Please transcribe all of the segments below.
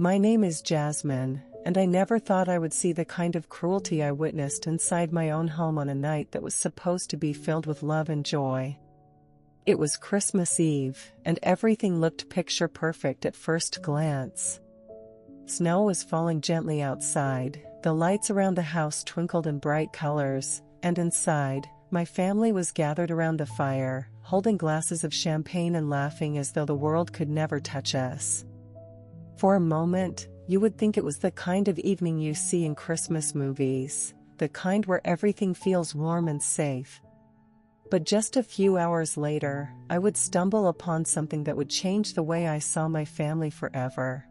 My name is Jasmine, and I never thought I would see the kind of cruelty I witnessed inside my own home on a night that was supposed to be filled with love and joy. It was Christmas Eve, and everything looked picture perfect at first glance. Snow was falling gently outside, the lights around the house twinkled in bright colors, and inside, my family was gathered around the fire, holding glasses of champagne and laughing as though the world could never touch us. For a moment, you would think it was the kind of evening you see in Christmas movies, the kind where everything feels warm and safe. But just a few hours later, I would stumble upon something that would change the way I saw my family forever.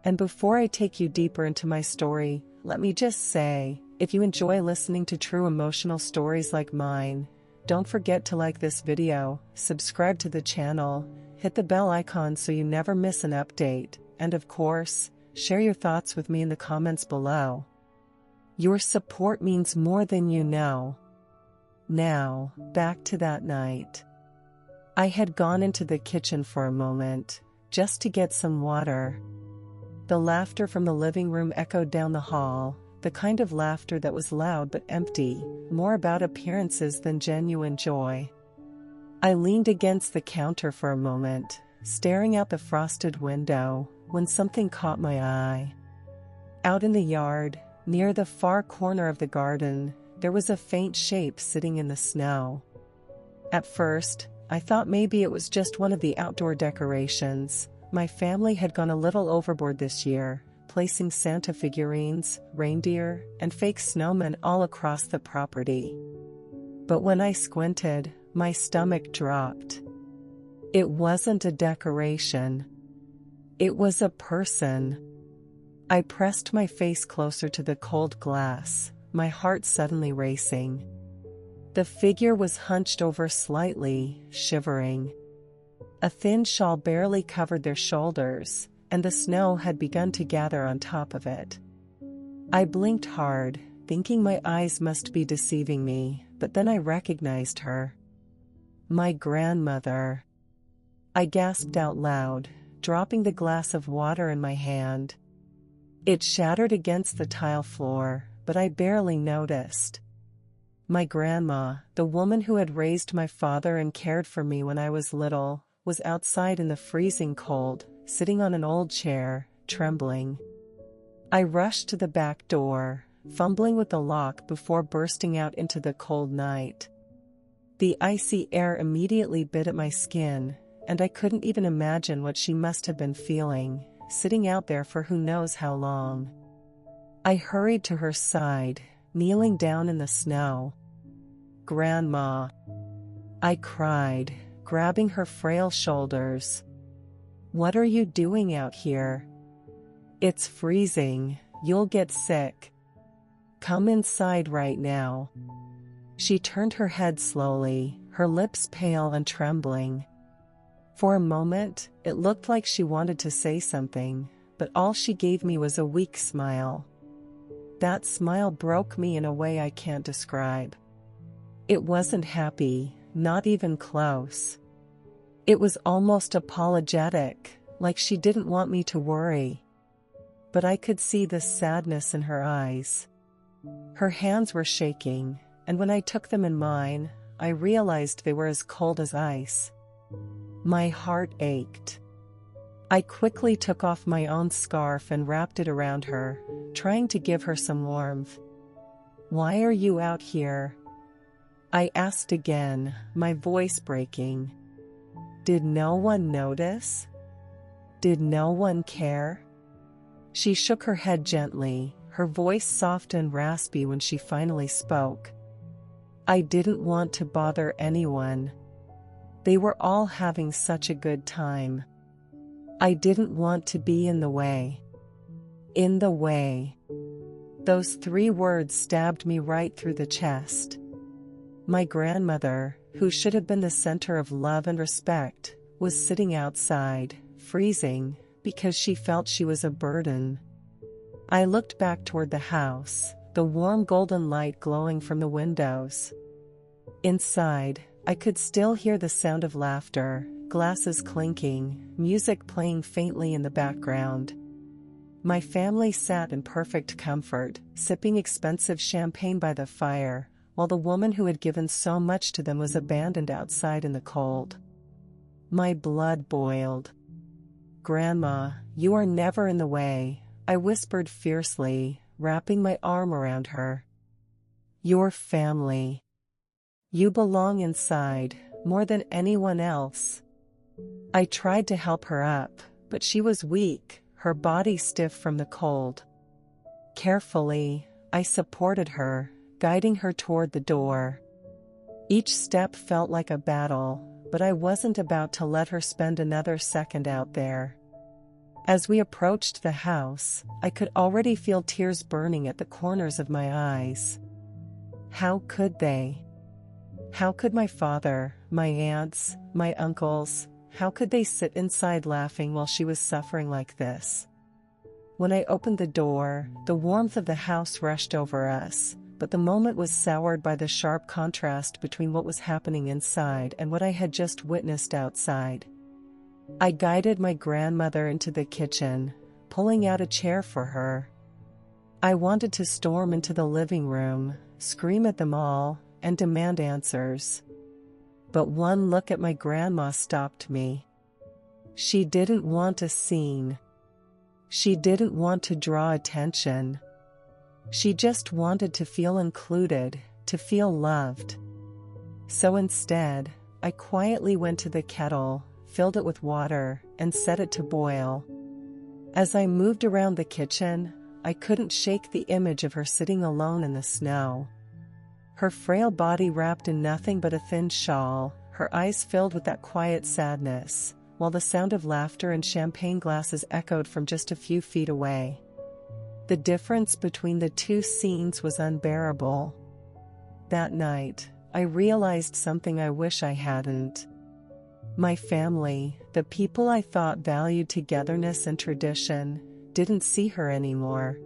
And before I take you deeper into my story, let me just say, if you enjoy listening to true emotional stories like mine, don't forget to like this video, subscribe to the channel, hit the bell icon so you never miss an update, and of course, share your thoughts with me in the comments below. Your support means more than you know. Now, back to that night. I had gone into the kitchen for a moment, just to get some water. The laughter from the living room echoed down the hall, the kind of laughter that was loud but empty, more about appearances than genuine joy. I leaned against the counter for a moment, staring out the frosted window, when something caught my eye. Out in the yard, near the far corner of the garden, there was a faint shape sitting in the snow. At first, I thought maybe it was just one of the outdoor decorations. My family had gone a little overboard this year, placing Santa figurines, reindeer, and fake snowmen all across the property. But when I squinted, my stomach dropped. It wasn't a decoration. It was a person. I pressed my face closer to the cold glass, my heart suddenly racing. The figure was hunched over slightly, shivering. A thin shawl barely covered their shoulders, and the snow had begun to gather on top of it. I blinked hard, thinking my eyes must be deceiving me, but then I recognized her. My grandmother. I gasped out loud, dropping the glass of water in my hand. It shattered against the tile floor, but I barely noticed. My grandma, the woman who had raised my father and cared for me when I was little, was outside in the freezing cold, sitting on an old chair, trembling. I rushed to the back door, fumbling with the lock before bursting out into the cold night. The icy air immediately bit at my skin, and I couldn't even imagine what she must have been feeling, sitting out there for who knows how long. I hurried to her side, kneeling down in the snow. "Grandma," I cried, grabbing her frail shoulders. "What are you doing out here? It's freezing, you'll get sick. Come inside right now." She turned her head slowly, her lips pale and trembling. For a moment, it looked like she wanted to say something, but all she gave me was a weak smile. That smile broke me in a way I can't describe. It wasn't happy, not even close. It was almost apologetic, like she didn't want me to worry. But I could see the sadness in her eyes. Her hands were shaking, and when I took them in mine, I realized they were as cold as ice. My heart ached. I quickly took off my own scarf and wrapped it around her, trying to give her some warmth. "Why are you out here?" I asked again, my voice breaking. Did no one notice? Did no one care? She shook her head gently, her voice soft and raspy when she finally spoke. "I didn't want to bother anyone. They were all having such a good time. I didn't want to be in the way." In the way. Those 3 words stabbed me right through the chest. My grandmother, who should have been the center of love and respect, was sitting outside, freezing, because she felt she was a burden. I looked back toward the house, the warm golden light glowing from the windows. Inside, I could still hear the sound of laughter, glasses clinking, music playing faintly in the background. My family sat in perfect comfort, sipping expensive champagne by the fire, while the woman who had given so much to them was abandoned outside in the cold. My blood boiled. "Grandma, you are never in the way," I whispered fiercely, wrapping my arm around her. "Your family. You belong inside, more than anyone else." I tried to help her up, but she was weak, her body stiff from the cold. Carefully, I supported her, guiding her toward the door. Each step felt like a battle, but I wasn't about to let her spend another second out there. As we approached the house, I could already feel tears burning at the corners of my eyes. How could they? How could my father, my aunts, my uncles, how could they sit inside laughing while she was suffering like this? When I opened the door, the warmth of the house rushed over us, but the moment was soured by the sharp contrast between what was happening inside and what I had just witnessed outside. I guided my grandmother into the kitchen, pulling out a chair for her. I wanted to storm into the living room, scream at them all, and demand answers. But one look at my grandma stopped me. She didn't want a scene. She didn't want to draw attention. She just wanted to feel included, to feel loved. So instead, I quietly went to the kettle, filled it with water, and set it to boil. As I moved around the kitchen, I couldn't shake the image of her sitting alone in the snow. Her frail body wrapped in nothing but a thin shawl, her eyes filled with that quiet sadness, while the sound of laughter and champagne glasses echoed from just a few feet away. The difference between the two scenes was unbearable. That night, I realized something I wish I hadn't. My family, the people I thought valued togetherness and tradition, didn't see her anymore.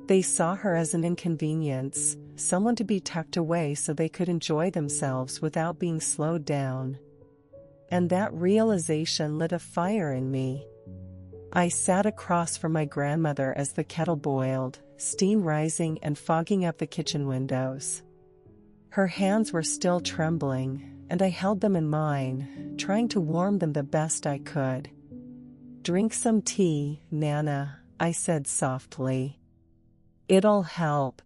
They saw her as an inconvenience, someone to be tucked away so they could enjoy themselves without being slowed down. And that realization lit a fire in me. I sat across from my grandmother as the kettle boiled, steam rising and fogging up the kitchen windows. Her hands were still trembling, and I held them in mine, trying to warm them the best I could. "Drink some tea, Nana," I said softly. "It'll help."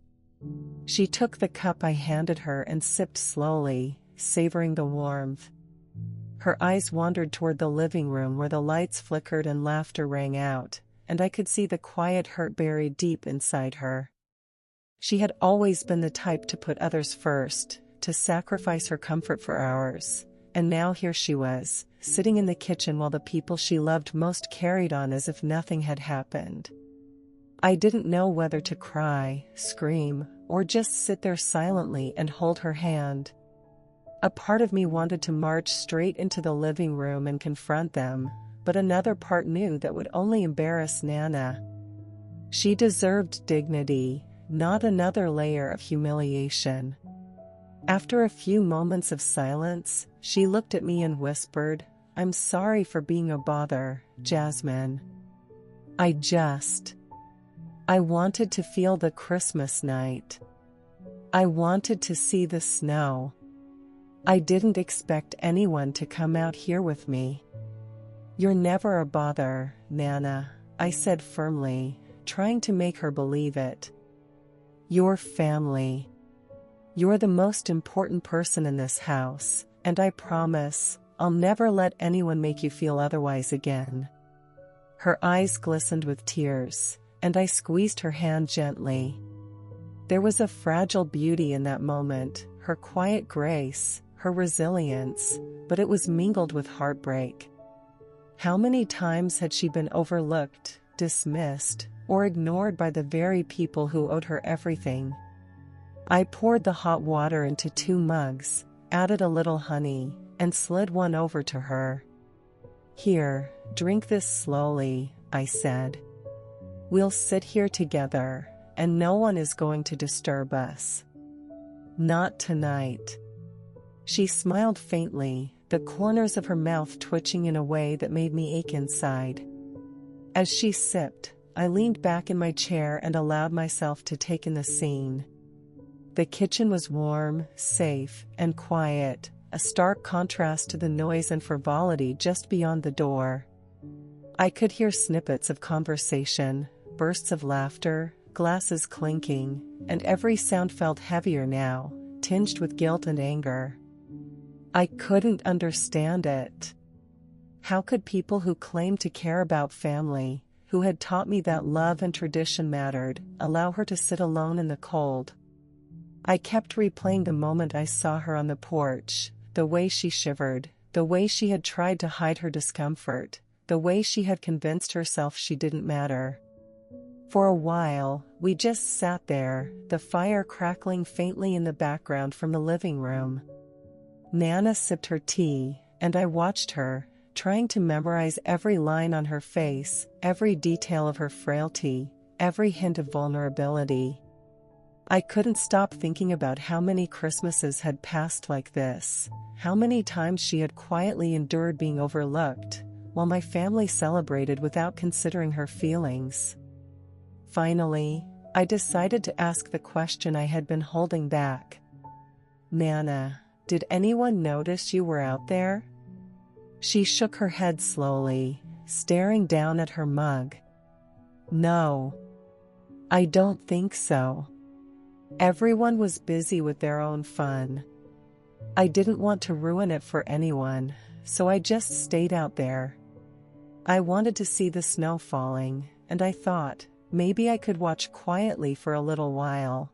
She took the cup I handed her and sipped slowly, savoring the warmth. Her eyes wandered toward the living room where the lights flickered and laughter rang out, and I could see the quiet hurt buried deep inside her. She had always been the type to put others first, to sacrifice her comfort for ours, and now here she was, sitting in the kitchen while the people she loved most carried on as if nothing had happened. I didn't know whether to cry, scream, or just sit there silently and hold her hand. A part of me wanted to march straight into the living room and confront them, but another part knew that would only embarrass Nana. She deserved dignity, not another layer of humiliation. After a few moments of silence, she looked at me and whispered, "I'm sorry for being a bother, Jasmine. I wanted to feel the Christmas night. I wanted to see the snow. I didn't expect anyone to come out here with me." "You're never a bother, Nana," I said firmly, trying to make her believe it. "Your family. You're the most important person in this house, and I promise, I'll never let anyone make you feel otherwise again." Her eyes glistened with tears, and I squeezed her hand gently. There was a fragile beauty in that moment, her quiet grace, her resilience, but it was mingled with heartbreak. How many times had she been overlooked, dismissed, or ignored by the very people who owed her everything? I poured the hot water into 2 mugs, added a little honey, and slid one over to her. "Here, drink this slowly," I said. "We'll sit here together, and no one is going to disturb us." "Not tonight." She smiled faintly, the corners of her mouth twitching in a way that made me ache inside. As she sipped, I leaned back in my chair and allowed myself to take in the scene. The kitchen was warm, safe, and quiet, a stark contrast to the noise and frivolity just beyond the door. I could hear snippets of conversation, bursts of laughter, glasses clinking, and every sound felt heavier now, tinged with guilt and anger. I couldn't understand it. How could people who claimed to care about family, who had taught me that love and tradition mattered, allow her to sit alone in the cold? I kept replaying the moment I saw her on the porch, the way she shivered, the way she had tried to hide her discomfort, the way she had convinced herself she didn't matter. For a while, we just sat there, the fire crackling faintly in the background from the living room. Nana sipped her tea, and I watched her, trying to memorize every line on her face, every detail of her frailty, every hint of vulnerability. I couldn't stop thinking about how many Christmases had passed like this, how many times she had quietly endured being overlooked, while my family celebrated without considering her feelings. Finally, I decided to ask the question I had been holding back. "Nana, did anyone notice you were out there?" She shook her head slowly, staring down at her mug. "No. I don't think so. Everyone was busy with their own fun. I didn't want to ruin it for anyone, so I just stayed out there. I wanted to see the snow falling, and I thought, maybe I could watch quietly for a little while."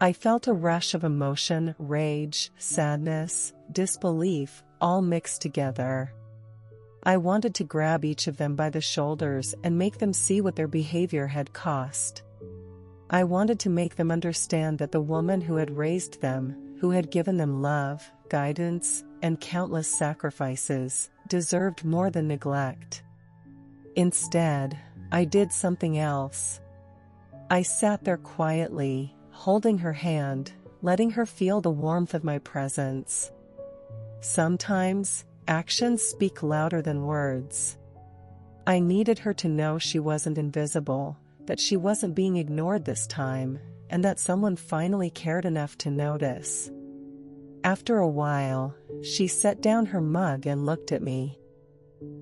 I felt a rush of emotion, rage, sadness, disbelief, all mixed together. I wanted to grab each of them by the shoulders and make them see what their behavior had cost. I wanted to make them understand that the woman who had raised them, who had given them love, guidance, and countless sacrifices, deserved more than neglect. Instead, I did something else. I sat there quietly, holding her hand, letting her feel the warmth of my presence. Sometimes, actions speak louder than words. I needed her to know she wasn't invisible, that she wasn't being ignored this time, and that someone finally cared enough to notice. After a while, she set down her mug and looked at me.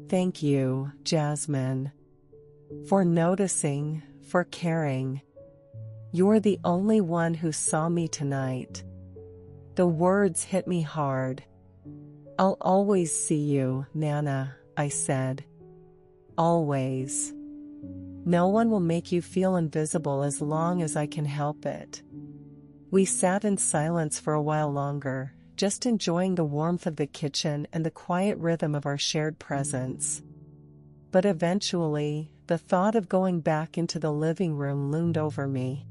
"Thank you, Jasmine. For noticing, for caring. You're the only one who saw me tonight." The words hit me hard. "I'll always see you, Nana," I said. "Always. No one will make you feel invisible as long as I can help it." We sat in silence for a while longer, just enjoying the warmth of the kitchen and the quiet rhythm of our shared presence. But eventually, the thought of going back into the living room loomed over me.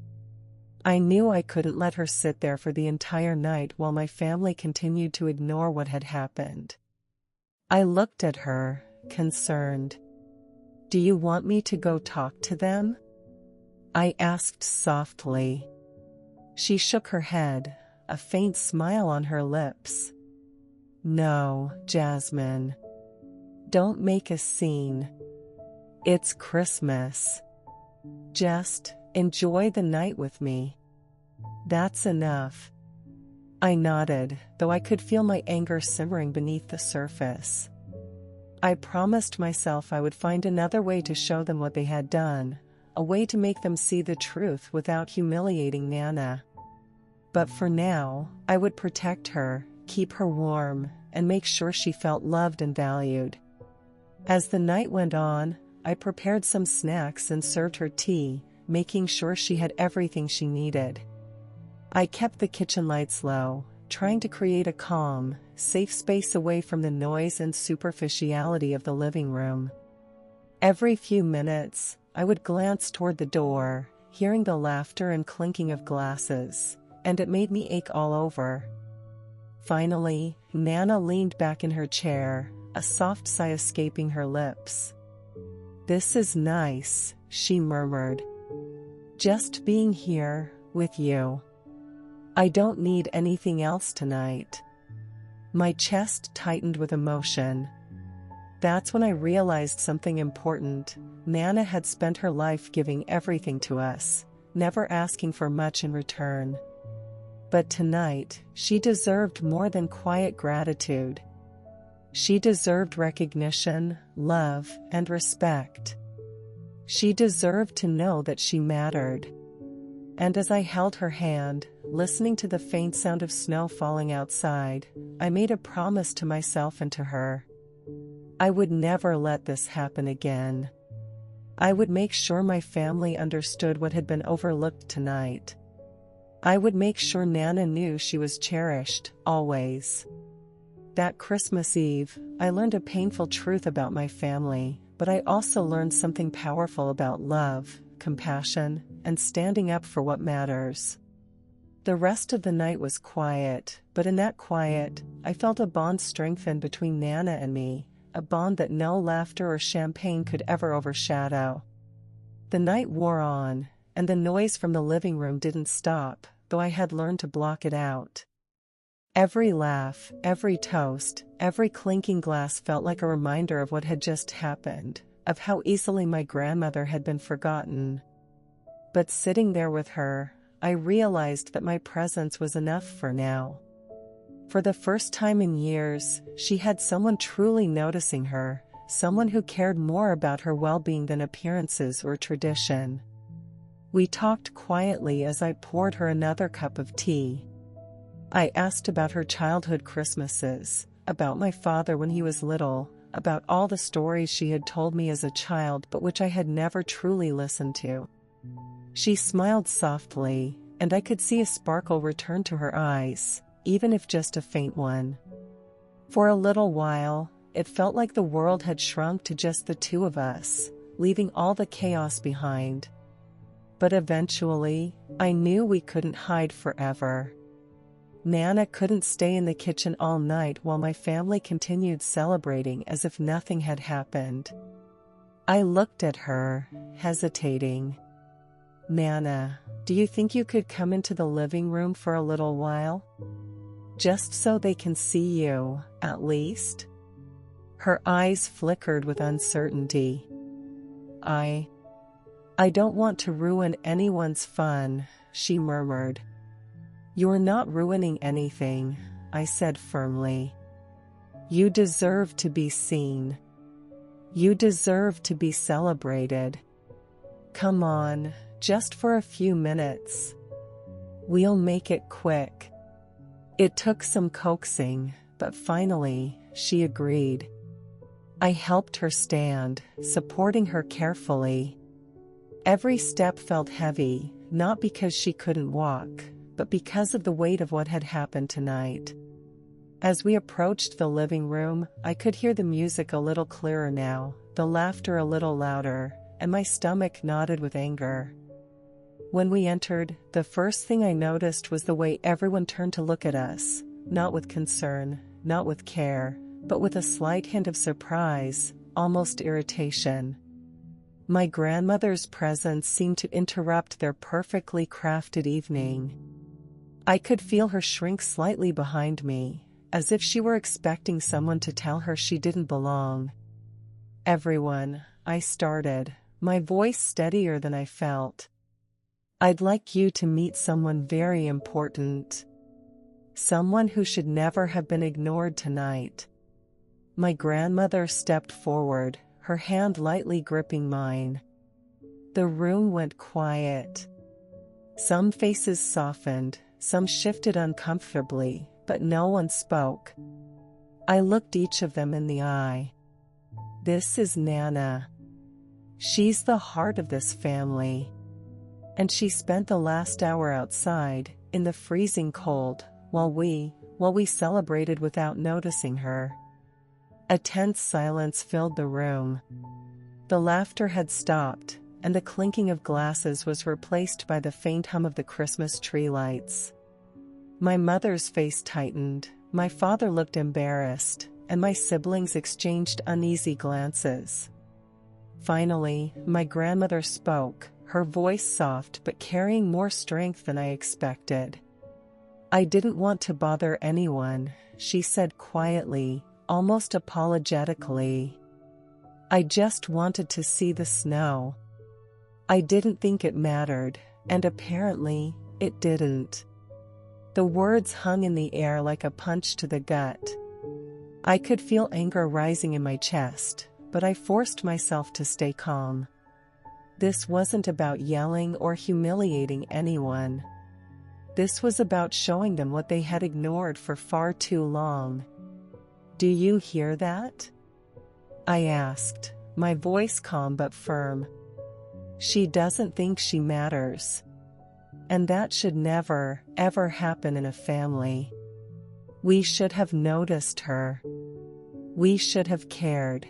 I knew I couldn't let her sit there for the entire night while my family continued to ignore what had happened. I looked at her, concerned. "Do you want me to go talk to them?" I asked softly. She shook her head, a faint smile on her lips. "No, Jasmine. Don't make a scene. It's Christmas. Just enjoy the night with me. That's enough." I nodded, though I could feel my anger simmering beneath the surface. I promised myself I would find another way to show them what they had done, a way to make them see the truth without humiliating Nana. But for now, I would protect her, keep her warm, and make sure she felt loved and valued. As the night went on, I prepared some snacks and served her tea, making sure she had everything she needed. I kept the kitchen lights low, trying to create a calm, safe space away from the noise and superficiality of the living room. Every few minutes, I would glance toward the door, hearing the laughter and clinking of glasses, and it made me ache all over. Finally, Nana leaned back in her chair, a soft sigh escaping her lips. "This is nice," she murmured. "Just being here, with you. I don't need anything else tonight." My chest tightened with emotion. That's when I realized something important. Nana had spent her life giving everything to us, never asking for much in return. But tonight, she deserved more than quiet gratitude. She deserved recognition, love, and respect. She deserved to know that she mattered. And as I held her hand, listening to the faint sound of snow falling outside, I made a promise to myself and to her. I would never let this happen again. I would make sure my family understood what had been overlooked tonight. I would make sure Nana knew she was cherished, always. That Christmas Eve, I learned a painful truth about my family, but I also learned something powerful about love, compassion, and standing up for what matters. The rest of the night was quiet, but in that quiet, I felt a bond strengthen between Nana and me, a bond that no laughter or champagne could ever overshadow. The night wore on, and the noise from the living room didn't stop, though I had learned to block it out. Every laugh, every toast, every clinking glass felt like a reminder of what had just happened, of how easily my grandmother had been forgotten. But sitting there with her, I realized that my presence was enough for now. For the first time in years, she had someone truly noticing her, someone who cared more about her well-being than appearances or tradition. We talked quietly as I poured her another cup of tea. I asked about her childhood Christmases, about my father when he was little, about all the stories she had told me as a child but which I had never truly listened to. She smiled softly, and I could see a sparkle return to her eyes, even if just a faint one. For a little while, it felt like the world had shrunk to just the two of us, leaving all the chaos behind. But eventually, I knew we couldn't hide forever. Nana couldn't stay in the kitchen all night while my family continued celebrating as if nothing had happened. I looked at her, hesitating. "Nana, do you think you could come into the living room for a little while? Just so they can see you, at least?" Her eyes flickered with uncertainty. I don't want to ruin anyone's fun," she murmured. "You're not ruining anything," I said firmly. "You deserve to be seen. You deserve to be celebrated. Come on, just for a few minutes. We'll make it quick." It took some coaxing, but finally, she agreed. I helped her stand, supporting her carefully. Every step felt heavy, not because she couldn't walk, but because of the weight of what had happened tonight. As we approached the living room, I could hear the music a little clearer now, the laughter a little louder, and my stomach knotted with anger. When we entered, the first thing I noticed was the way everyone turned to look at us, not with concern, not with care, but with a slight hint of surprise, almost irritation. My grandmother's presence seemed to interrupt their perfectly crafted evening. I could feel her shrink slightly behind me, as if she were expecting someone to tell her she didn't belong. "Everyone," I started, my voice steadier than I felt. "I'd like you to meet someone very important. Someone who should never have been ignored tonight." My grandmother stepped forward, her hand lightly gripping mine. The room went quiet. Some faces softened, some shifted uncomfortably, but no one spoke. I looked each of them in the eye. "This is Nana. She's the heart of this family. And she spent the last hour outside, in the freezing cold, while we celebrated without noticing her." A tense silence filled the room. The laughter had stopped, and the clinking of glasses was replaced by the faint hum of the Christmas tree lights. My mother's face tightened, my father looked embarrassed, and my siblings exchanged uneasy glances. Finally, my grandmother spoke, her voice soft but carrying more strength than I expected. "I didn't want to bother anyone," she said quietly, almost apologetically. I just wanted to see the snow. I didn't think it mattered, and apparently, it didn't. The words hung in the air like a punch to the gut. I could feel anger rising in my chest, but I forced myself to stay calm. This wasn't about yelling or humiliating anyone. This was about showing them what they had ignored for far too long. "Do you hear that?" I asked, my voice calm but firm. "She doesn't think she matters. And that should never, ever happen in a family. We should have noticed her. We should have cared."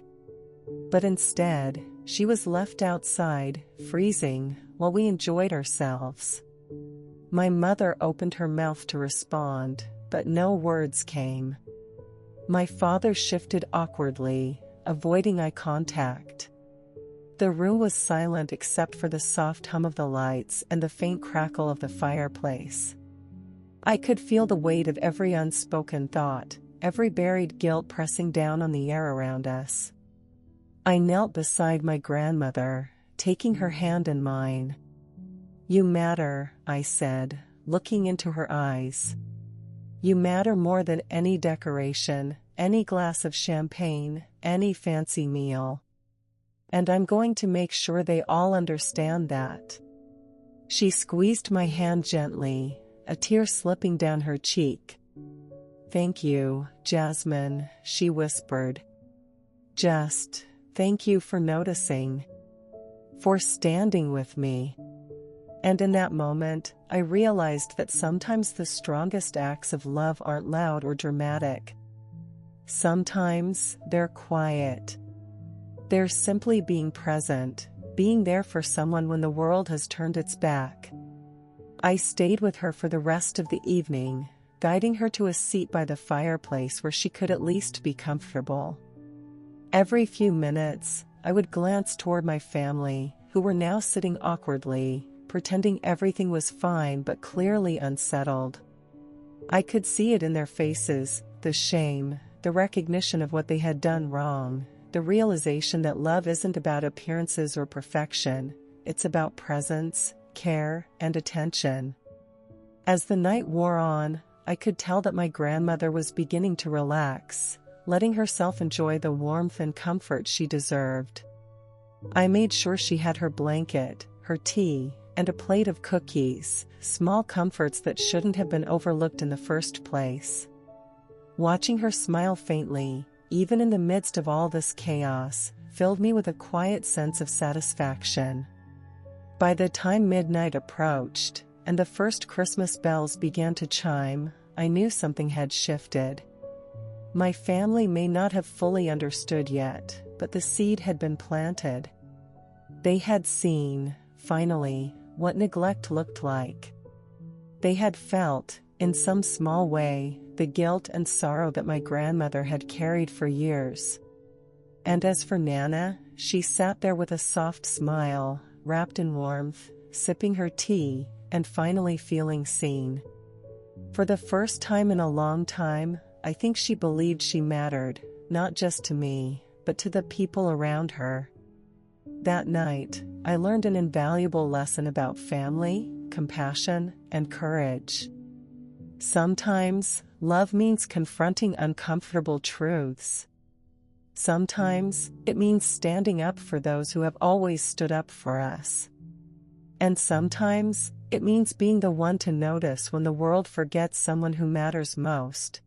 But instead, she was left outside, freezing, while we enjoyed ourselves. My mother opened her mouth to respond, but no words came. My father shifted awkwardly, avoiding eye contact. The room was silent except for the soft hum of the lights and the faint crackle of the fireplace. I could feel the weight of every unspoken thought, every buried guilt pressing down on the air around us. I knelt beside my grandmother, taking her hand in mine. "You matter," I said, looking into her eyes. "You matter more than any decoration, any glass of champagne, any fancy meal. And I'm going to make sure they all understand that." She squeezed my hand gently, a tear slipping down her cheek. "Thank you, Jasmine," she whispered. "Just, thank you for noticing. For standing with me." And in that moment, I realized that sometimes the strongest acts of love aren't loud or dramatic. Sometimes they're quiet. They're simply being present, being there for someone when the world has turned its back. I stayed with her for the rest of the evening, guiding her to a seat by the fireplace where she could at least be comfortable. Every few minutes, I would glance toward my family, who were now sitting awkwardly, pretending everything was fine but clearly unsettled. I could see it in their faces, the shame, the recognition of what they had done wrong, the realization that love isn't about appearances or perfection, it's about presence, care, and attention. As the night wore on, I could tell that my grandmother was beginning to relax, letting herself enjoy the warmth and comfort she deserved. I made sure she had her blanket, her tea, and a plate of cookies, small comforts that shouldn't have been overlooked in the first place. Watching her smile faintly, even in the midst of all this chaos, filled me with a quiet sense of satisfaction. By the time midnight approached, and the first Christmas bells began to chime, I knew something had shifted. My family may not have fully understood yet, but the seed had been planted. They had seen, finally, what neglect looked like. They had felt, in some small way, the guilt and sorrow that my grandmother had carried for years. And as for Nana, she sat there with a soft smile, wrapped in warmth, sipping her tea, and finally feeling seen. For the first time in a long time, I think she believed she mattered, not just to me, but to the people around her. That night, I learned an invaluable lesson about family, compassion, and courage. Sometimes, love means confronting uncomfortable truths. Sometimes, it means standing up for those who have always stood up for us. And sometimes, it means being the one to notice when the world forgets someone who matters most.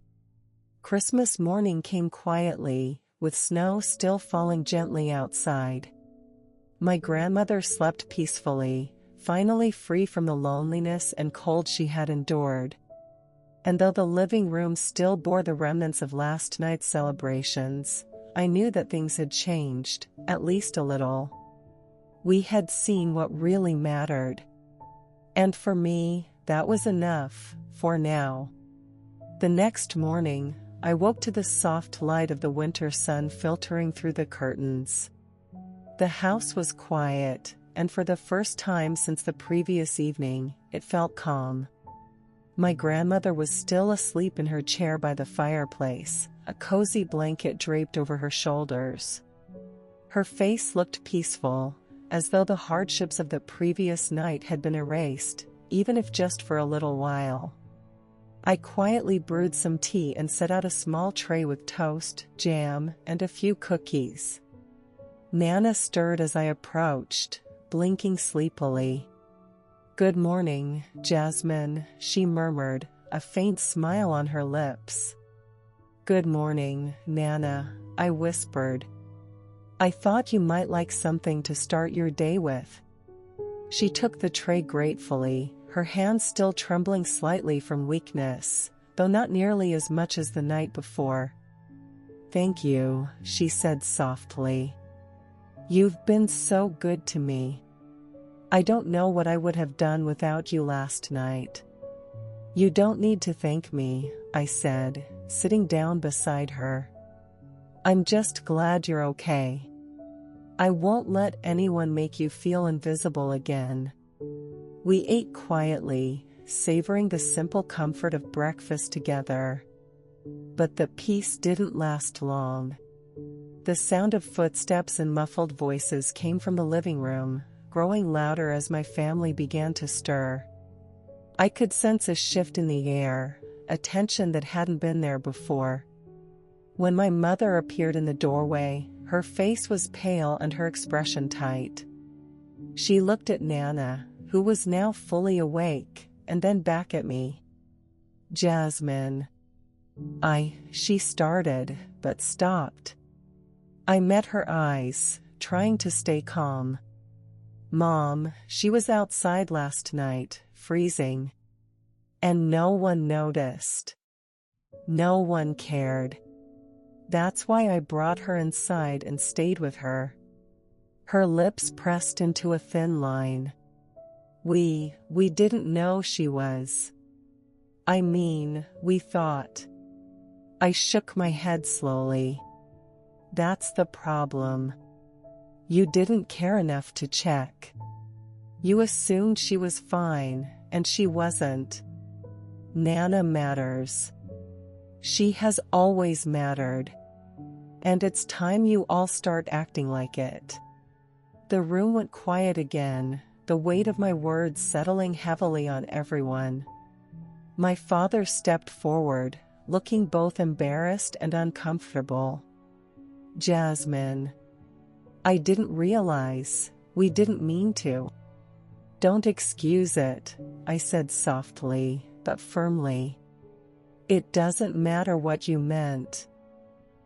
Christmas morning came quietly, with snow still falling gently outside. My grandmother slept peacefully, finally free from the loneliness and cold she had endured. And though the living room still bore the remnants of last night's celebrations, I knew that things had changed, at least a little. We had seen what really mattered. And for me, that was enough, for now. The next morning, I woke to the soft light of the winter sun filtering through the curtains. The house was quiet, and for the first time since the previous evening, it felt calm. My grandmother was still asleep in her chair by the fireplace, a cozy blanket draped over her shoulders. Her face looked peaceful, as though the hardships of the previous night had been erased, even if just for a little while. I quietly brewed some tea and set out a small tray with toast, jam, and a few cookies. Nana stirred as I approached, blinking sleepily. "Good morning, Jasmine," she murmured, a faint smile on her lips. "Good morning, Nana," I whispered. "I thought you might like something to start your day with." She took the tray gratefully, her hands still trembling slightly from weakness, though not nearly as much as the night before. "Thank you," she said softly. "You've been so good to me. I don't know what I would have done without you last night." "You don't need to thank me," I said, sitting down beside her. "I'm just glad you're okay. I won't let anyone make you feel invisible again." We ate quietly, savoring the simple comfort of breakfast together. But the peace didn't last long. The sound of footsteps and muffled voices came from the living room, growing louder as my family began to stir. I could sense a shift in the air, a tension that hadn't been there before. When my mother appeared in the doorway, her face was pale and her expression tight. She looked at Nana, who was now fully awake, and then back at me. "Jasmine." She started, but stopped. I met her eyes, trying to stay calm. "Mom, she was outside last night, freezing. And no one noticed. No one cared. That's why I brought her inside and stayed with her." Her lips pressed into a thin line. We didn't know she was. I mean, we thought." I shook my head slowly. "That's the problem. You didn't care enough to check. You assumed she was fine, and she wasn't. Nana matters. She has always mattered. And it's time you all start acting like it." The room went quiet again, the weight of my words settling heavily on everyone. My father stepped forward, looking both embarrassed and uncomfortable. "Jasmine. I didn't realize, we didn't mean to." "Don't excuse it," I said softly, but firmly. "It doesn't matter what you meant.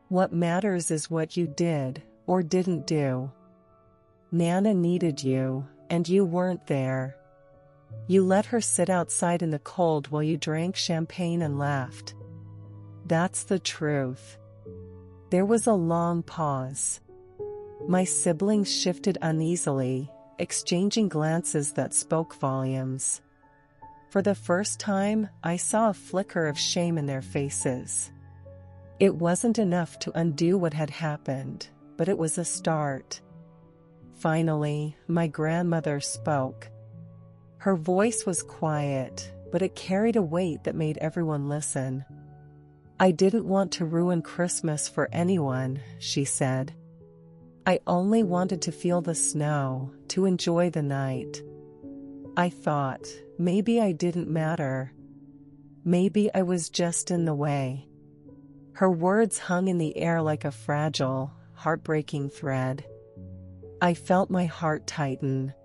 What matters is what you did, or didn't do. Nana needed you, and you weren't there. You let her sit outside in the cold while you drank champagne and laughed. That's the truth." There was a long pause. My siblings shifted uneasily, exchanging glances that spoke volumes. For the first time, I saw a flicker of shame in their faces. It wasn't enough to undo what had happened, but it was a start. Finally, my grandmother spoke. Her voice was quiet, but it carried a weight that made everyone listen. "I didn't want to ruin Christmas for anyone," she said. "I only wanted to feel the snow, to enjoy the night. I thought, maybe I didn't matter. Maybe I was just in the way." Her words hung in the air like a fragile, heartbreaking thread. I felt my heart tighten.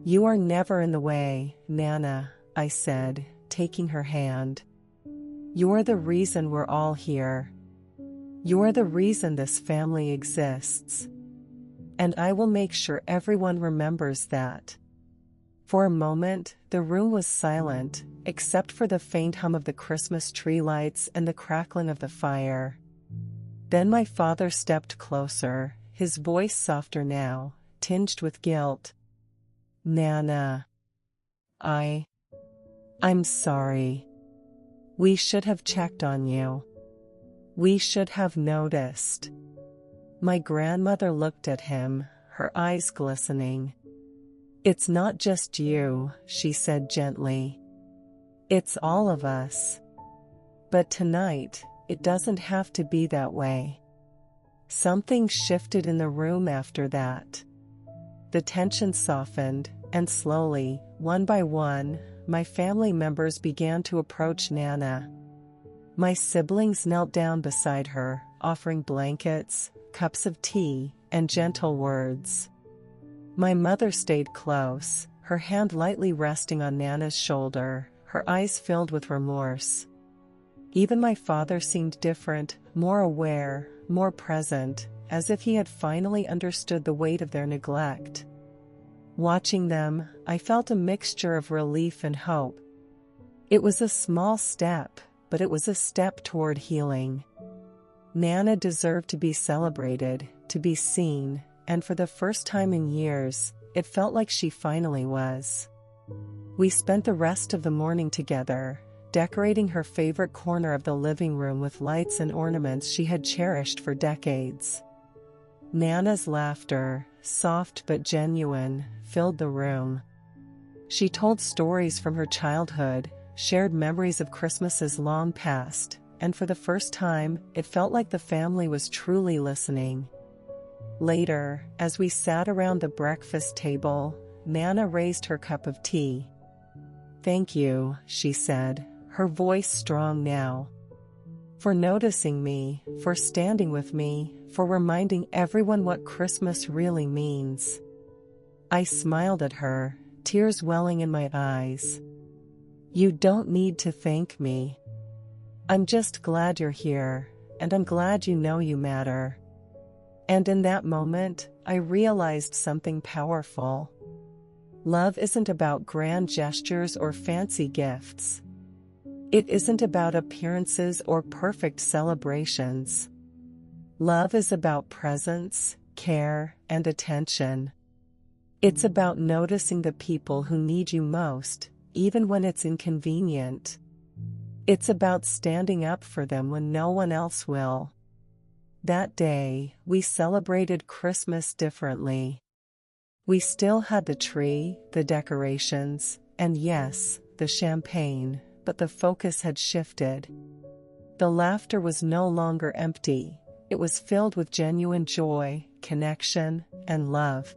"You are never in the way, Nana," I said, taking her hand. "You're the reason we're all here. You're the reason this family exists. And I will make sure everyone remembers that." For a moment, the room was silent, except for the faint hum of the Christmas tree lights and the crackling of the fire. Then my father stepped closer, his voice softer now, tinged with guilt. "Nana. I'm sorry. We should have checked on you. We should have noticed." My grandmother looked at him, her eyes glistening. "It's not just you," she said gently. "It's all of us. But tonight, it doesn't have to be that way." Something shifted in the room after that. The tension softened, and slowly, one by one, my family members began to approach Nana. My siblings knelt down beside her, offering blankets, cups of tea, and gentle words. My mother stayed close, her hand lightly resting on Nana's shoulder, her eyes filled with remorse. Even my father seemed different, more aware, more present, as if he had finally understood the weight of their neglect. Watching them, I felt a mixture of relief and hope. It was a small step, but it was a step toward healing. Nana deserved to be celebrated, to be seen, and for the first time in years, it felt like she finally was. We spent the rest of the morning together, decorating her favorite corner of the living room with lights and ornaments she had cherished for decades. Nana's laughter, soft but genuine, filled the room. She told stories from her childhood, shared memories of Christmases long past, and for the first time, it felt like the family was truly listening. Later, as we sat around the breakfast table, Nana raised her cup of tea. "Thank you," she said, her voice strong now. "For noticing me, for standing with me, for reminding everyone what Christmas really means." I smiled at her, tears welling in my eyes. "You don't need to thank me. I'm just glad you're here, and I'm glad you know you matter." And in that moment, I realized something powerful. Love isn't about grand gestures or fancy gifts. It isn't about appearances or perfect celebrations. Love is about presence, care, and attention. It's about noticing the people who need you most, even when it's inconvenient. It's about standing up for them when no one else will. That day, we celebrated Christmas differently. We still had the tree, the decorations, and yes, the champagne, but the focus had shifted. The laughter was no longer empty, it was filled with genuine joy, connection, and love.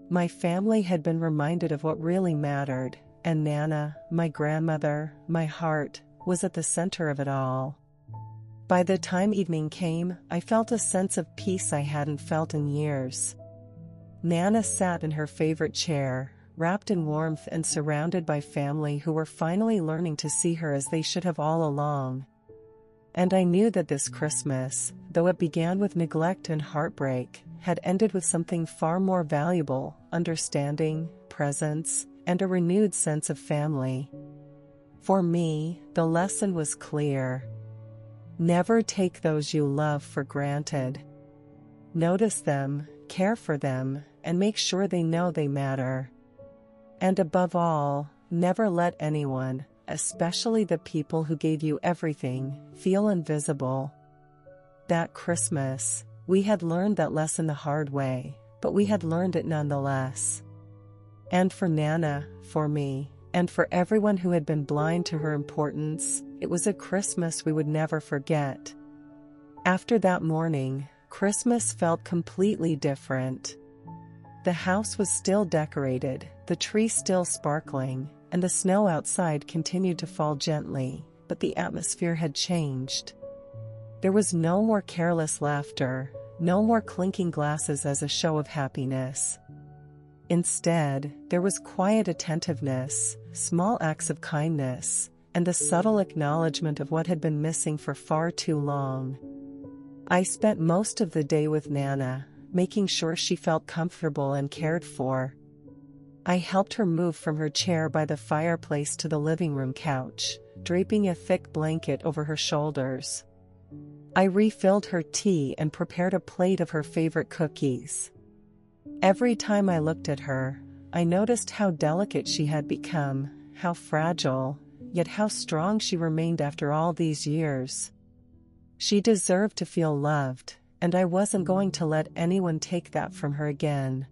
My family had been reminded of what really mattered, and Nana, my grandmother, my heart, was at the center of it all. By the time evening came, I felt a sense of peace I hadn't felt in years. Nana sat in her favorite chair, wrapped in warmth and surrounded by family who were finally learning to see her as they should have all along. And I knew that this Christmas, though it began with neglect and heartbreak, had ended with something far more valuable: understanding, presence, and a renewed sense of family. For me, the lesson was clear. Never take those you love for granted. Notice them, care for them, and make sure they know they matter. And above all, never let anyone, especially the people who gave you everything, feel invisible. That Christmas, we had learned that lesson the hard way, but we had learned it nonetheless. And for Nana, for me, and for everyone who had been blind to her importance, it was a Christmas we would never forget. After that morning, Christmas felt completely different. The house was still decorated, the tree still sparkling, and the snow outside continued to fall gently, but the atmosphere had changed. There was no more careless laughter, no more clinking glasses as a show of happiness. Instead, there was quiet attentiveness, small acts of kindness, and the subtle acknowledgement of what had been missing for far too long. I spent most of the day with Nana, making sure she felt comfortable and cared for. I helped her move from her chair by the fireplace to the living room couch, draping a thick blanket over her shoulders. I refilled her tea and prepared a plate of her favorite cookies. Every time I looked at her, I noticed how delicate she had become, how fragile, yet how strong she remained after all these years. She deserved to feel loved, and I wasn't going to let anyone take that from her again.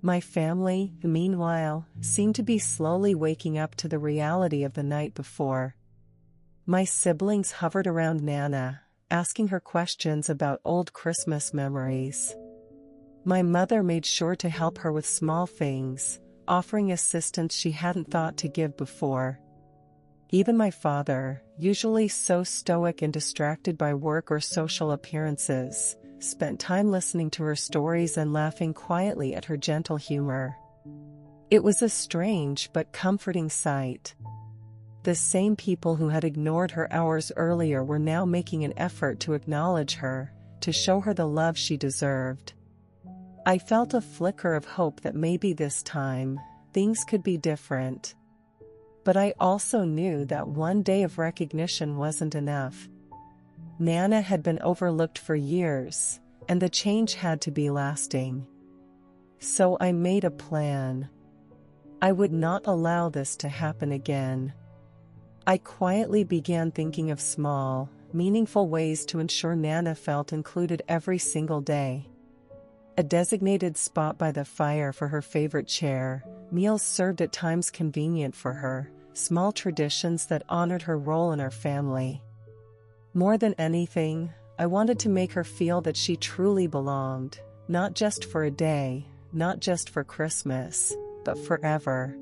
My family, meanwhile, seemed to be slowly waking up to the reality of the night before. My siblings hovered around Nana, asking her questions about old Christmas memories. My mother made sure to help her with small things, offering assistance she hadn't thought to give before. Even my father, usually so stoic and distracted by work or social appearances, spent time listening to her stories and laughing quietly at her gentle humor. It was a strange but comforting sight. The same people who had ignored her hours earlier were now making an effort to acknowledge her, to show her the love she deserved. I felt a flicker of hope that maybe this time, things could be different. But I also knew that one day of recognition wasn't enough. Nana had been overlooked for years, and the change had to be lasting. So I made a plan. I would not allow this to happen again. I quietly began thinking of small, meaningful ways to ensure Nana felt included every single day. A designated spot by the fire for her favorite chair, meals served at times convenient for her, small traditions that honored her role in our family. More than anything, I wanted to make her feel that she truly belonged, not just for a day, not just for Christmas, but forever.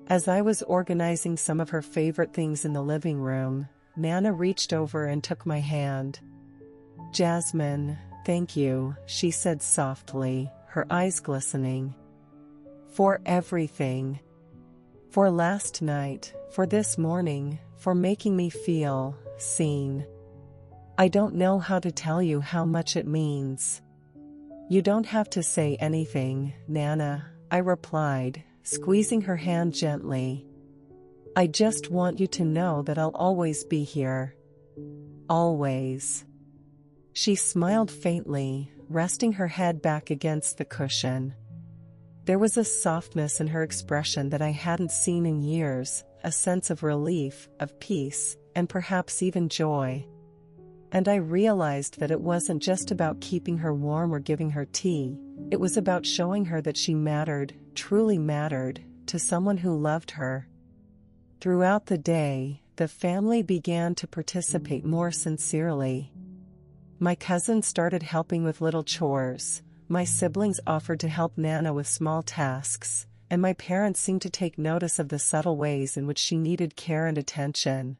As I was organizing some of her favorite things in the living room, Nana reached over and took my hand. "Jasmine, thank you," she said softly, her eyes glistening. "For everything. For last night, for this morning, for making me feel seen. I don't know how to tell you how much it means." "You don't have to say anything, Nana," I replied, squeezing her hand gently. "I just want you to know that I'll always be here. Always." She smiled faintly, resting her head back against the cushion. There was a softness in her expression that I hadn't seen in years, a sense of relief, of peace, and perhaps even joy. And I realized that it wasn't just about keeping her warm or giving her tea, it was about showing her that she mattered, truly mattered, to someone who loved her. Throughout the day, the family began to participate more sincerely. My cousin started helping with little chores, my siblings offered to help Nana with small tasks, and my parents seemed to take notice of the subtle ways in which she needed care and attention.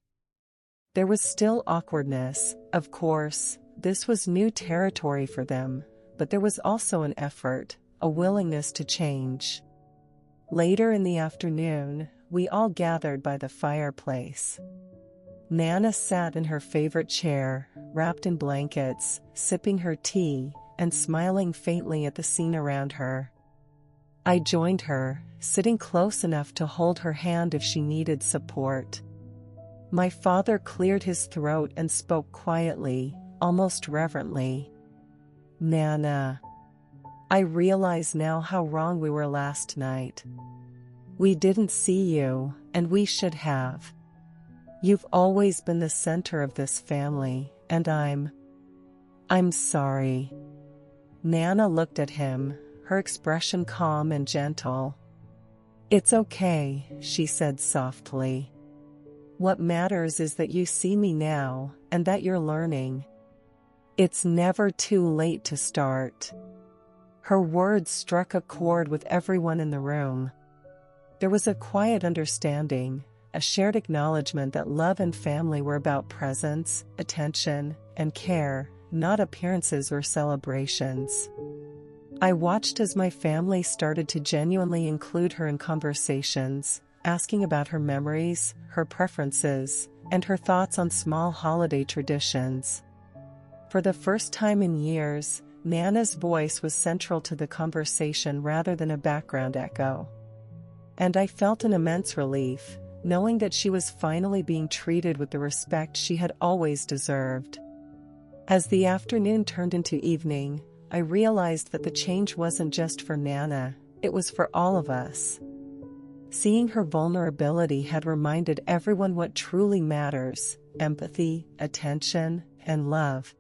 There was still awkwardness, of course, this was new territory for them, but there was also an effort, a willingness to change. Later in the afternoon, we all gathered by the fireplace. Nana sat in her favorite chair, wrapped in blankets, sipping her tea, and smiling faintly at the scene around her. I joined her, sitting close enough to hold her hand if she needed support. My father cleared his throat and spoke quietly, almost reverently. "Nana, I realize now how wrong we were last night. We didn't see you, and we should have. You've always been the center of this family, and I'm sorry." Nana looked at him, her expression calm and gentle. "It's okay," she said softly. "What matters is that you see me now, and that you're learning. It's never too late to start." Her words struck a chord with everyone in the room. There was a quiet understanding, a shared acknowledgement that love and family were about presence, attention, and care, not appearances or celebrations. I watched as my family started to genuinely include her in conversations, asking about her memories, her preferences, and her thoughts on small holiday traditions. For the first time in years, Nana's voice was central to the conversation rather than a background echo. And I felt an immense relief, knowing that she was finally being treated with the respect she had always deserved. As the afternoon turned into evening, I realized that the change wasn't just for Nana, it was for all of us. Seeing her vulnerability had reminded everyone what truly matters: empathy, attention, and love.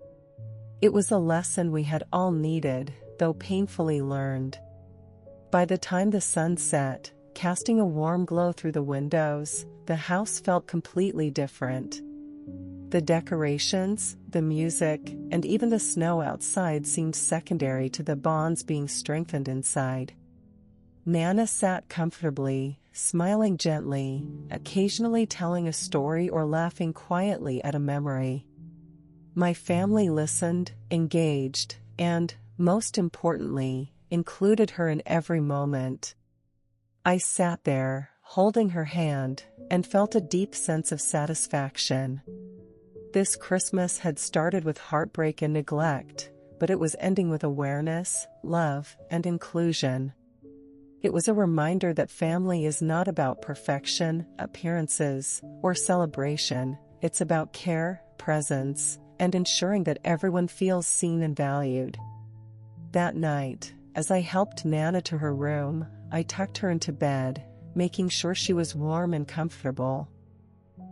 It was a lesson we had all needed, though painfully learned. By the time the sun set, casting a warm glow through the windows, the house felt completely different. The decorations, the music, and even the snow outside seemed secondary to the bonds being strengthened inside. Nana sat comfortably, smiling gently, occasionally telling a story or laughing quietly at a memory. My family listened, engaged, and, most importantly, included her in every moment. I sat there, holding her hand, and felt a deep sense of satisfaction. This Christmas had started with heartbreak and neglect, but it was ending with awareness, love, and inclusion. It was a reminder that family is not about perfection, appearances, or celebration. It's about care, presence, and ensuring that everyone feels seen and valued. That night, as I helped Nana to her room, I tucked her into bed, making sure she was warm and comfortable.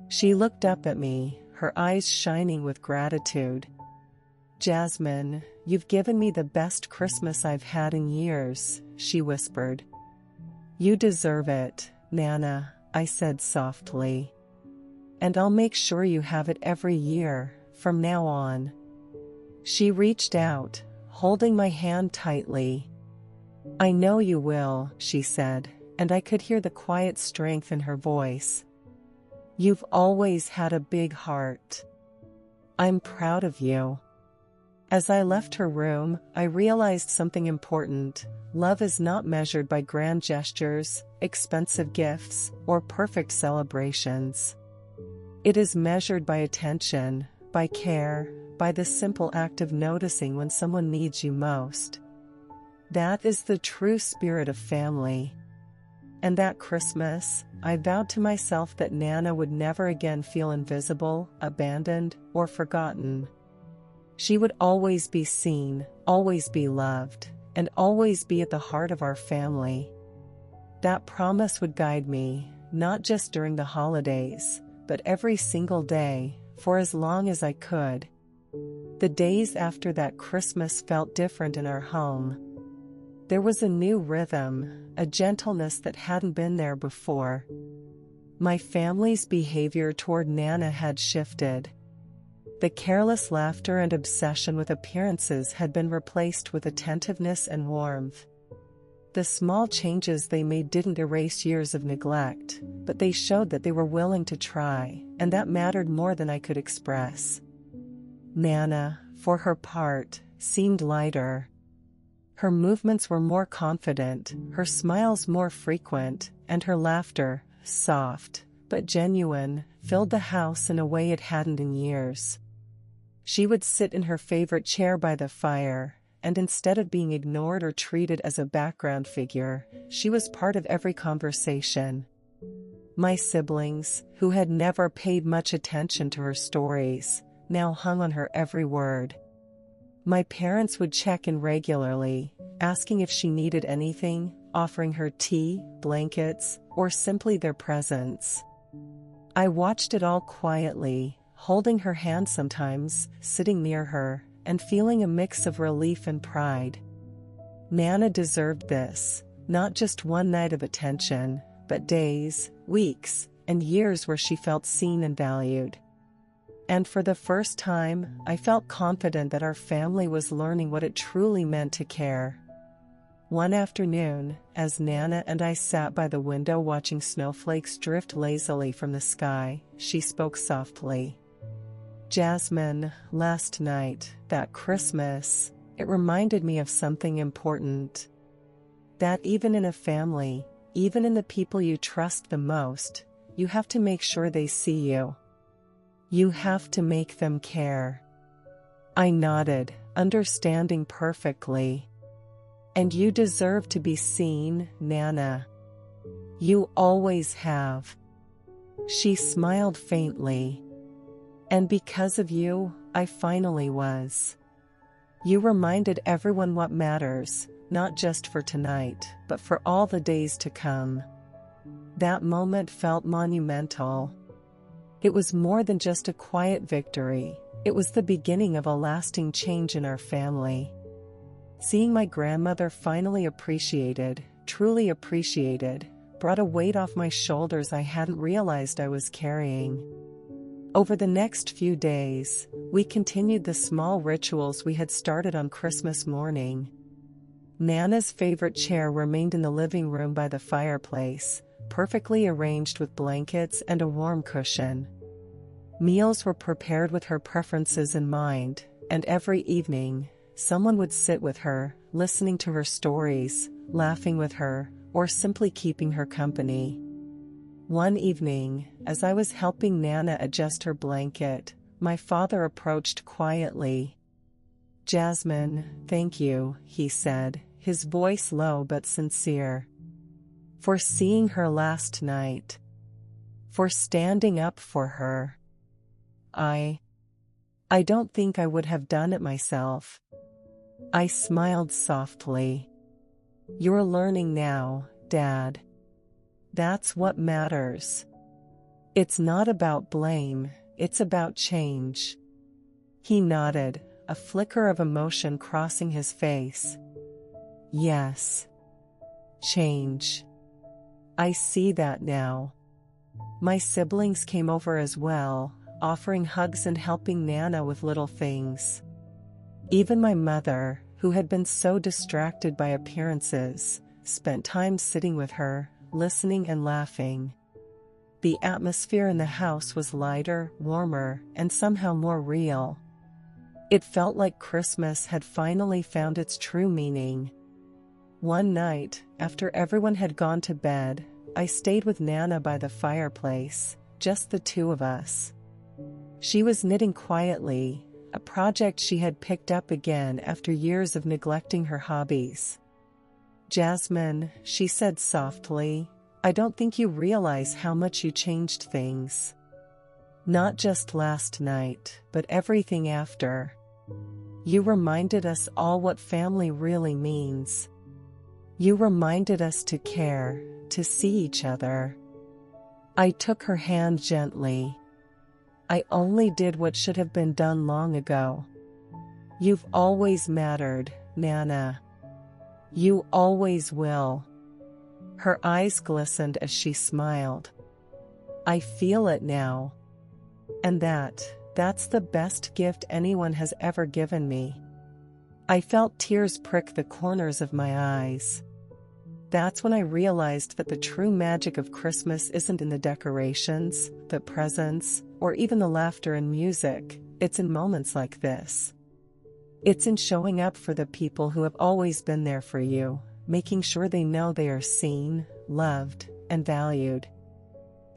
She looked up at me, her eyes shining with gratitude. "Jasmine, you've given me the best Christmas I've had in years," she whispered. "You deserve it, Nana," I said softly. "And I'll make sure you have it every year, from now on." She reached out, holding my hand tightly. "I know you will," she said, and I could hear the quiet strength in her voice. "You've always had a big heart. I'm proud of you." As I left her room, I realized something important. Love is not measured by grand gestures, expensive gifts, or perfect celebrations. It is measured by attention, by care, by the simple act of noticing when someone needs you most. That is the true spirit of family. And that Christmas, I vowed to myself that Nana would never again feel invisible, abandoned, or forgotten. She would always be seen, always be loved, and always be at the heart of our family. That promise would guide me, not just during the holidays, but every single day, for as long as I could. The days after that Christmas felt different in our home. There was a new rhythm, a gentleness that hadn't been there before. My family's behavior toward Nana had shifted. The careless laughter and obsession with appearances had been replaced with attentiveness and warmth. The small changes they made didn't erase years of neglect, but they showed that they were willing to try, and that mattered more than I could express. Nana, for her part, seemed lighter. Her movements were more confident, her smiles more frequent, and her laughter, soft, but genuine, filled the house in a way it hadn't in years. She would sit in her favorite chair by the fire, and instead of being ignored or treated as a background figure, she was part of every conversation. My siblings, who had never paid much attention to her stories, now hung on her every word. My parents would check in regularly, asking if she needed anything, offering her tea, blankets, or simply their presence. I watched it all quietly, holding her hand sometimes, sitting near her, and feeling a mix of relief and pride. Nana deserved this, not just one night of attention, but days, weeks, and years where she felt seen and valued. And for the first time, I felt confident that our family was learning what it truly meant to care. One afternoon, as Nana and I sat by the window watching snowflakes drift lazily from the sky, she spoke softly. "Jasmine, last night, that Christmas, it reminded me of something important. That even in a family, even in the people you trust the most, you have to make sure they see you. You have to make them care." I nodded, understanding perfectly. "And you deserve to be seen, Nana. You always have." She smiled faintly. "And because of you, I finally was. You reminded everyone what matters, not just for tonight, but for all the days to come." That moment felt monumental. It was more than just a quiet victory, it was the beginning of a lasting change in our family. Seeing my grandmother finally appreciated, truly appreciated, brought a weight off my shoulders I hadn't realized I was carrying. Over the next few days, we continued the small rituals we had started on Christmas morning. Nana's favorite chair remained in the living room by the fireplace, perfectly arranged with blankets and a warm cushion. Meals were prepared with her preferences in mind, and every evening, someone would sit with her, listening to her stories, laughing with her, or simply keeping her company. One evening, as I was helping Nana adjust her blanket, my father approached quietly. "Jasmine, thank you," he said, his voice low but sincere. "For seeing her last night. For standing up for her. I don't think I would have done it myself." I smiled softly. "You're learning now, Dad. That's what matters. It's not about blame, it's about change." He nodded, a flicker of emotion crossing his face. "Yes. Change. I see that now." My siblings came over as well, offering hugs and helping Nana with little things. Even my mother, who had been so distracted by appearances, spent time sitting with her, listening and laughing. The atmosphere in the house was lighter, warmer, and somehow more real. It felt like Christmas had finally found its true meaning. One night, after everyone had gone to bed, I stayed with Nana by the fireplace, just the two of us. She was knitting quietly, a project she had picked up again after years of neglecting her hobbies. "Jasmine," she said softly, "I don't think you realize how much you changed things. Not just last night, but everything after. You reminded us all what family really means. You reminded us to care, to see each other." I took her hand gently. "I only did what should have been done long ago. You've always mattered, Nana. You always will." Her eyes glistened as she smiled. "I feel it now. And that's the best gift anyone has ever given me." I felt tears prick the corners of my eyes. That's when I realized that the true magic of Christmas isn't in the decorations, the presents, or even the laughter and music. It's in moments like this. It's in showing up for the people who have always been there for you, making sure they know they are seen, loved, and valued.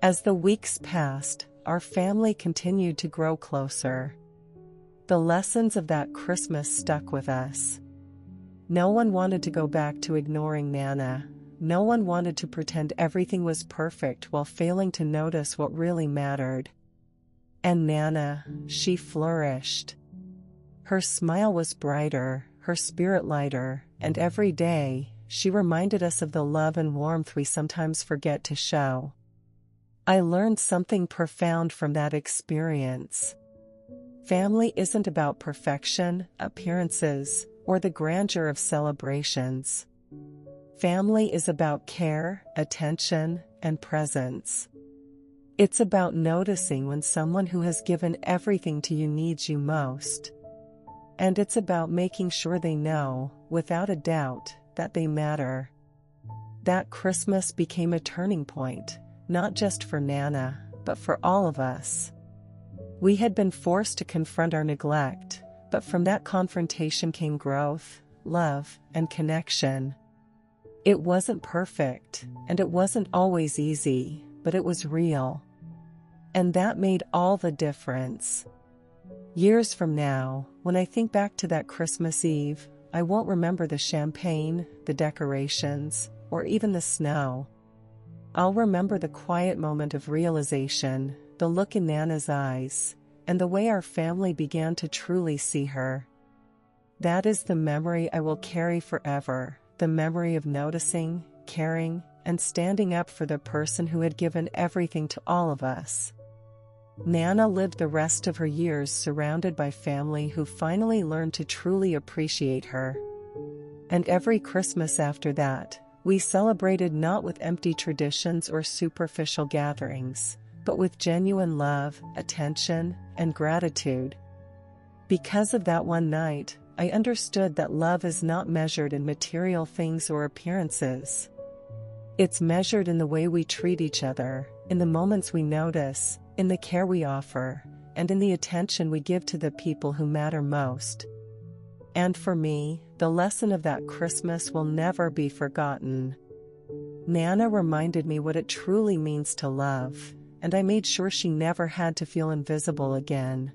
As the weeks passed, our family continued to grow closer. The lessons of that Christmas stuck with us. No one wanted to go back to ignoring Nana. No one wanted to pretend everything was perfect while failing to notice what really mattered. And Nana, she flourished. Her smile was brighter, her spirit lighter, and every day, she reminded us of the love and warmth we sometimes forget to show. I learned something profound from that experience. Family isn't about perfection, appearances, or the grandeur of celebrations. Family is about care, attention, and presence. It's about noticing when someone who has given everything to you needs you most. And it's about making sure they know, without a doubt, that they matter. That Christmas became a turning point, not just for Nana, but for all of us. We had been forced to confront our neglect, but from that confrontation came growth, love, and connection. It wasn't perfect, and it wasn't always easy, but it was real. And that made all the difference. Years from now, when I think back to that Christmas Eve, I won't remember the champagne, the decorations, or even the snow. I'll remember the quiet moment of realization, the look in Nana's eyes, and the way our family began to truly see her. That is the memory I will carry forever, the memory of noticing, caring, and standing up for the person who had given everything to all of us. Nana lived the rest of her years surrounded by family who finally learned to truly appreciate her. And every Christmas after that, we celebrated not with empty traditions or superficial gatherings, but with genuine love, attention, and gratitude. Because of that one night, I understood that love is not measured in material things or appearances. It's measured in the way we treat each other, in the moments we notice, in the care we offer, and in the attention we give to the people who matter most. And for me, the lesson of that Christmas will never be forgotten. Nana reminded me what it truly means to love, and I made sure she never had to feel invisible again.